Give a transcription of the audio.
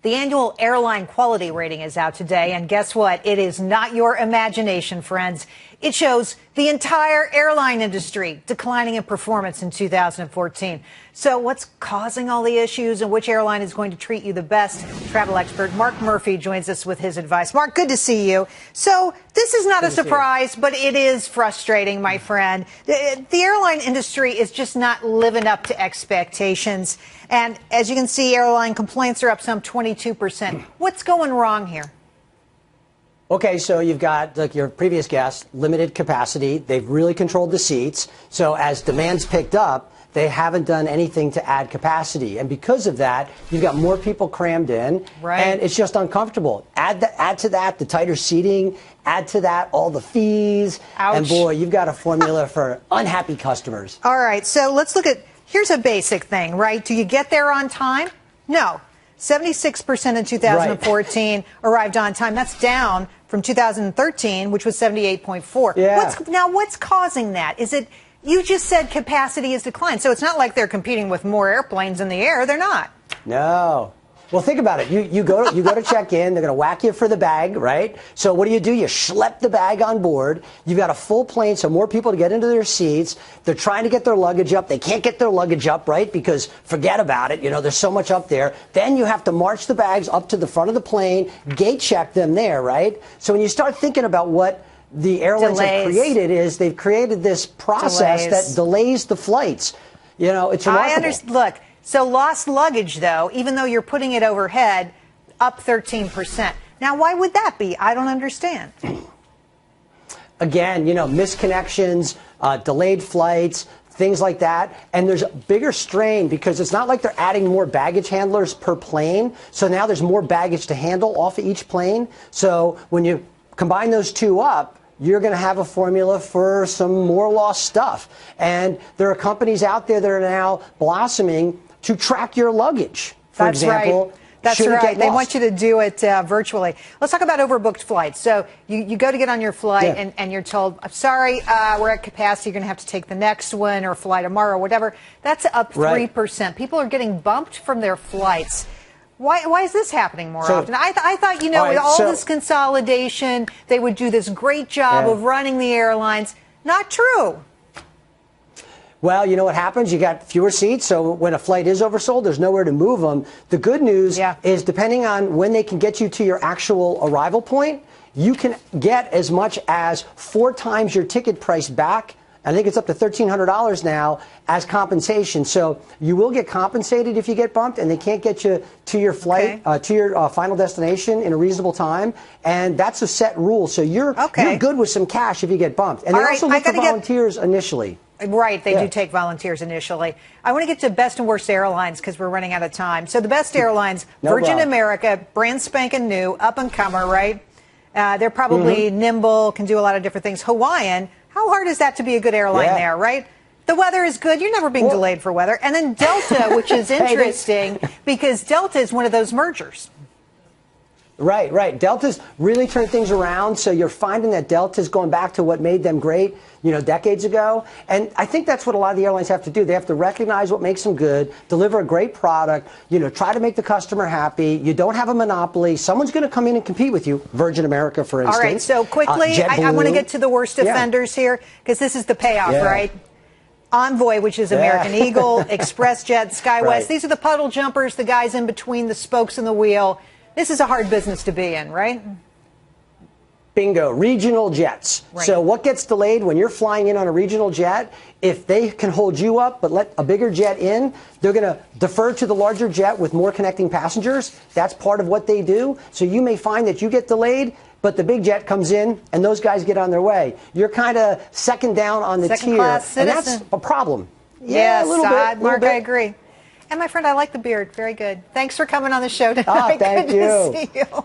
The annual airline quality rating is out today, and guess what? It is not your imagination, friends. It shows the entire airline industry declining in performance in 2014. So what's causing all the issues and which airline is going to treat you the best? Travel expert Mark Murphy joins us with his advice. Mark, good to see you. So this is not a surprise, but it is frustrating, my friend. The airline industry is just not living up to expectations. And as you can see, airline complaints are up some 22%. What's going wrong here? Okay, so you've got, like your previous guest, limited capacity. They've really controlled the seats. So as demand's picked up, they haven't done anything to add capacity. And because of that, you've got more people crammed in. Right. And it's just uncomfortable. Add to that the tighter seating. Add to that all the fees. Ouch. And boy, you've got a formula for unhappy customers. All right, so let's look at, here's a basic thing, right? Do you get there on time? No. 76% in 2014 arrived on time. That's down from 2013, which was 78.4. Yeah. Now, what's causing that? Is it, you just said capacity has declined, so it's not like they're competing with more airplanes in the air. They're not. No. Well, think about it. You go to check in. They're going to whack you for the bag, right? So what do? You schlep the bag on board. You've got a full plane, so more people to get into their seats. They're trying to get their luggage up. They can't get their luggage up, right? Because forget about it. You know, there's so much up there. Then you have to march the bags up to the front of the plane, gate check them there, right? So when you start thinking about what the airlines have created is they've created this process that delays the flights. You know, it's remarkable. I understand. Look. So lost luggage, though, even though you're putting it overhead, up 13%. Now, why would that be? I don't understand. Again, you know, misconnections, delayed flights, things like that. And there's a bigger strain because it's not like they're adding more baggage handlers per plane. So now there's more baggage to handle off of each plane. So when you combine those two up, you're going to have a formula for some more lost stuff. And there are companies out there that are now blossoming to track your luggage, for example. Right. That's right. They want you to do it virtually. Let's talk about overbooked flights. So you go to get on your flight and you're told, I'm sorry, we're at capacity. You're going to have to take the next one or fly tomorrow, whatever. That's up 3%. People are getting bumped from their flights. Why is this happening more often? I thought, you know, with all this consolidation, they would do this great job of running the airlines. Not true. Well, you know what happens? You got fewer seats, so when a flight is oversold, there's nowhere to move them. The good news is depending on when they can get you to your actual arrival point, you can get as much as 4 times your ticket price back. I think it's up to $1,300 now as compensation. So you will get compensated if you get bumped, and they can't get you to your flight, to your final destination in a reasonable time. And that's a set rule. So you're good with some cash if you get bumped. And they also look for volunteers initially. Right, they do take volunteers initially. I want to get to best and worst airlines because we're running out of time. So the best airlines, Virgin America, brand spanking new, up and comer, right? They're probably nimble, can do a lot of different things. Hawaiian, how hard is that to be a good airline there, right? The weather is good. You're never being delayed for weather. And then Delta, which is interesting because Delta is one of those mergers. Right, right. Delta's really turned things around, so you're finding that Delta's going back to what made them great, you know, decades ago. And I think that's what a lot of the airlines have to do. They have to recognize what makes them good, deliver a great product, you know, try to make the customer happy. You don't have a monopoly. Someone's going to come in and compete with you. Virgin America, for instance. All right, so quickly, I want to get to the worst offenders here because this is the payoff, right? Envoy, which is American Eagle, ExpressJet, SkyWest. These are the puddle jumpers, the guys in between the spokes and the wheel. This is a hard business to be in, right? Bingo. Regional jets. Right. So what gets delayed when you're flying in on a regional jet, if they can hold you up but let a bigger jet in, they're going to defer to the larger jet with more connecting passengers. That's part of what they do. So you may find that you get delayed, but the big jet comes in and those guys get on their way. You're kind of second down on the tier. And that's a problem. Yeah, a little bit. Mark, I agree. And my friend, I like the beard. Very good. Thanks for coming on the show tonight. Thank you. Good to see you.